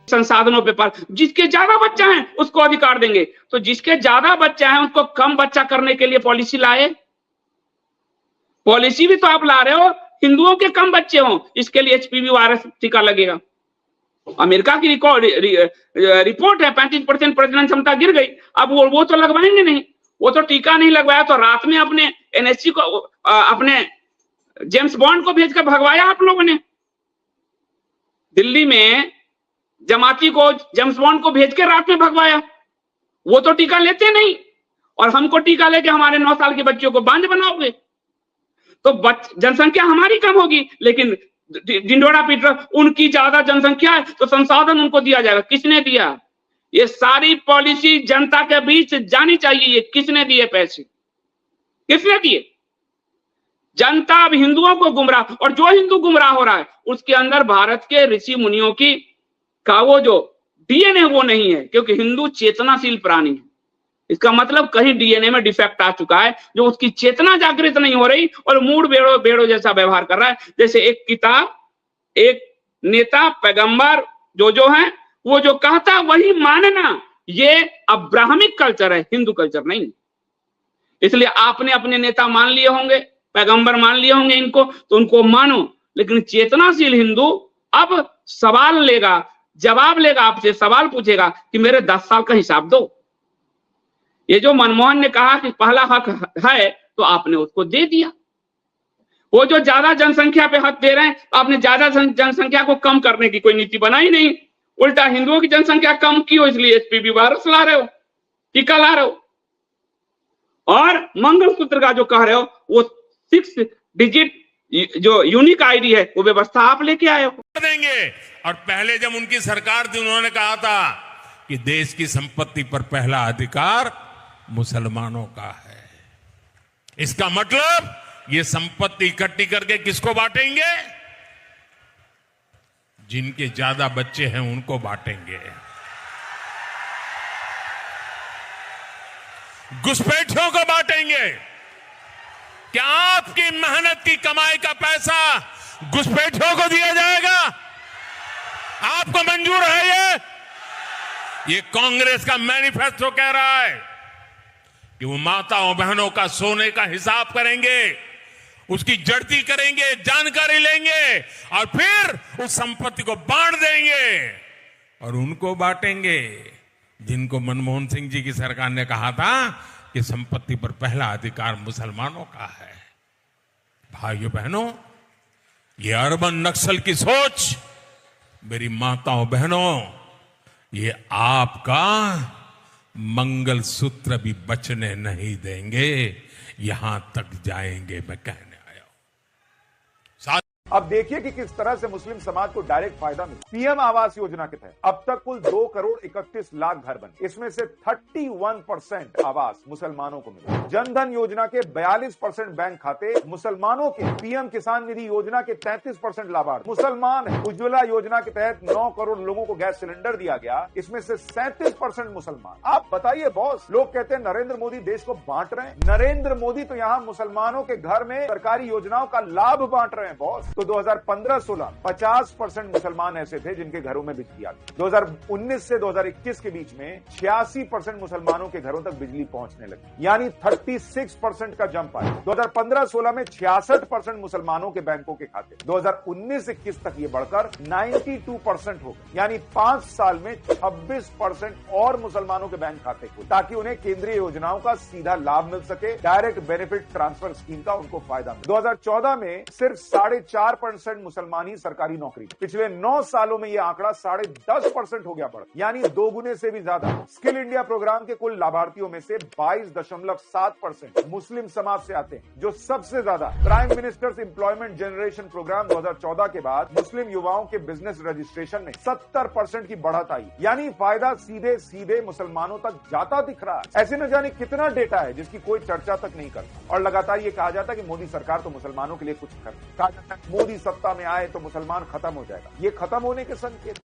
संसाधनों पे पर जिसके ज्यादा बच्चा है उसको अधिकार देंगे। तो जिसके ज्यादा बच्चा है उसको कम बच्चा करने के लिए पॉलिसी लाए। पॉलिसी भी तो आप ला रहे हो हिंदुओं के कम बच्चे हों, इसके लिए एचपीवी वायरस टीका लगेगा। अमेरिका की रिपोर्ट है 35% प्रजनन क्षमता गिर गई। अब वो तो लगवाएंगे नहीं, वो तो टीका नहीं लगवाया तो रात में अपने एनएससी को अपने जेम्स बॉन्ड को भेजकर भगवाया आप लोगों ने। दिल्ली में जमाती को जेम्स बॉन्ड को भेज के रात में भगवाया। वो तो टीका लेते नहीं और हमको टीका लेके हमारे 9 साल के बच्चों को बांझ बनाओगे तो जनसंख्या हमारी कम होगी, लेकिन ढिंडोरा पीट उनकी ज्यादा जनसंख्या है तो संसाधन उनको दिया जाएगा। किसने दिया? ये सारी पॉलिसी जनता के बीच जानी चाहिए। ये किसने दिए पैसे? किसने दिए? जनता अब हिंदुओं को गुमराह, और जो हिंदू गुमराह हो रहा है उसके अंदर भारत के ऋषि मुनियों की का वो जो डीएनए वो नहीं है, क्योंकि हिंदू चेतनाशील प्राणी है। इसका मतलब कहीं डीएनए में डिफेक्ट आ चुका है, जो उसकी चेतना जागृत नहीं हो रही और मूड बेड़ो जैसा व्यवहार कर रहा है। जैसे एक किताब, एक नेता, पैगंबर जो है वो जो कहता वही मानना, ये अब ब्राह्मणिक कल्चर है, हिंदू कल्चर नहीं। इसलिए आपने अपने नेता मान लिए होंगे, पैगंबर मान लिए होंगे इनको, तो उनको मानो, लेकिन चेतनाशील हिंदू अब सवाल लेगा, जवाब लेगा, आपसे सवाल पूछेगा कि मेरे 10 साल का हिसाब दो। ये जो मनमोहन ने कहा कि पहला हक है तो आपने उसको दे दिया। वो जो ज्यादा जनसंख्या पे हक दे रहे हैं तो आपने ज्यादा जनसंख्या को कम करने की कोई नीति बनाई नहीं, उल्टा हिंदुओं की जनसंख्या कम की हो इसलिए एचपीवी वायरस ला रहे हो, टीका ला रहे हो। और मंगलसूत्र का जो कह रहे हो वो 6 डिजिट जो यूनिक आईडी है वो व्यवस्था आप लेके आए हो। देंगे। और पहले जब उनकी सरकार थी उन्होंने कहा था कि देश की संपत्ति पर पहला अधिकार मुसलमानों का है। इसका मतलब ये संपत्ति इकट्ठी करके किसको बांटेंगे? जिनके ज्यादा बच्चे हैं उनको बांटेंगे। घुसपैठियों को बांटेंगे। क्या आपकी मेहनत की कमाई का पैसा घुसपैठियों को दिया जाएगा? आपको मंजूर है? ये कांग्रेस का मैनिफेस्टो कह रहा है कि वो माताओं बहनों का सोने का हिसाब करेंगे, उसकी जड़ती करेंगे, जानकारी लेंगे और फिर उस संपत्ति को बांट देंगे। और उनको बांटेंगे जिनको मनमोहन सिंह जी की सरकार ने कहा था कि संपत्ति पर पहला अधिकार मुसलमानों का है। भाइयों बहनों, ये अर्बन नक्सल की सोच, मेरी माताओं बहनों, ये आपका मंगलसूत्र भी बचने नहीं देंगे, यहां तक जाएंगे मैं कहने आया हूं। अब देखिए कि किस तरह से मुस्लिम समाज को डायरेक्ट फायदा मिला। पीएम आवास योजना के तहत अब तक कुल 2 करोड़ 31 लाख घर बने, इसमें से 31% आवास मुसलमानों को मिले। जनधन योजना के 42% बैंक खाते मुसलमानों के, पीएम किसान निधि योजना के 33% लाभार्थी मुसलमान है। उज्ज्वला योजना के तहत 9 करोड़ लोगों को गैस सिलेंडर दिया गया, इसमें से 37% मुसलमान। आप बताइए बॉस, लोग कहते हैं नरेंद्र मोदी देश को बांट रहे हैं। नरेंद्र मोदी तो यहाँ मुसलमानों के घर में सरकारी योजनाओं का लाभ बांट रहे हैं बॉस। तो 2015-16 50% मुसलमान ऐसे थे जिनके घरों में बिजली आ गई। 2019 से 2021 के बीच में 86% मुसलमानों के घरों तक बिजली पहुंचने लगी, यानी 36% का जंप आया। 2015-16 में 66% मुसलमानों के बैंकों के खाते, 2019-21 तक ये बढ़कर 92% हो गए, यानी 5 साल में 26% और मुसलमानों के बैंक खाते खुले, ताकि उन्हें केंद्रीय योजनाओं का सीधा लाभ मिल सके, डायरेक्ट बेनिफिट ट्रांसफर स्कीम का उनको फायदा मिले। 2014 में सिर्फ 4.5% मुसलमान ही सरकारी नौकरी। पिछले 9 सालों में यह आंकड़ा 10.5% हो गया बढ़, यानी 2 गुने से भी ज्यादा। स्किल इंडिया प्रोग्राम के कुल लाभार्थियों में से 22.7% मुस्लिम समाज से आते हैं, जो सबसे ज्यादा। Prime ministers employment generation programme 2014 के बाद मुस्लिम युवाओं के बिजनेस रजिस्ट्रेशन में 70% की बढ़त आई, यानी फायदा सीधे सीधे मुसलमानों तक जाता दिख रहा है। ऐसे न जाने कितना डेटा है जिसकी कोई चर्चा तक नहीं करता। और लगातार ये कहा जाता है कि मोदी सरकार तो मुसलमानों के लिए कुछ कर, कहा जाता है मोदी सत्ता में आए तो मुसलमान खत्म हो जाएगा। ये खत्म होने के संकेत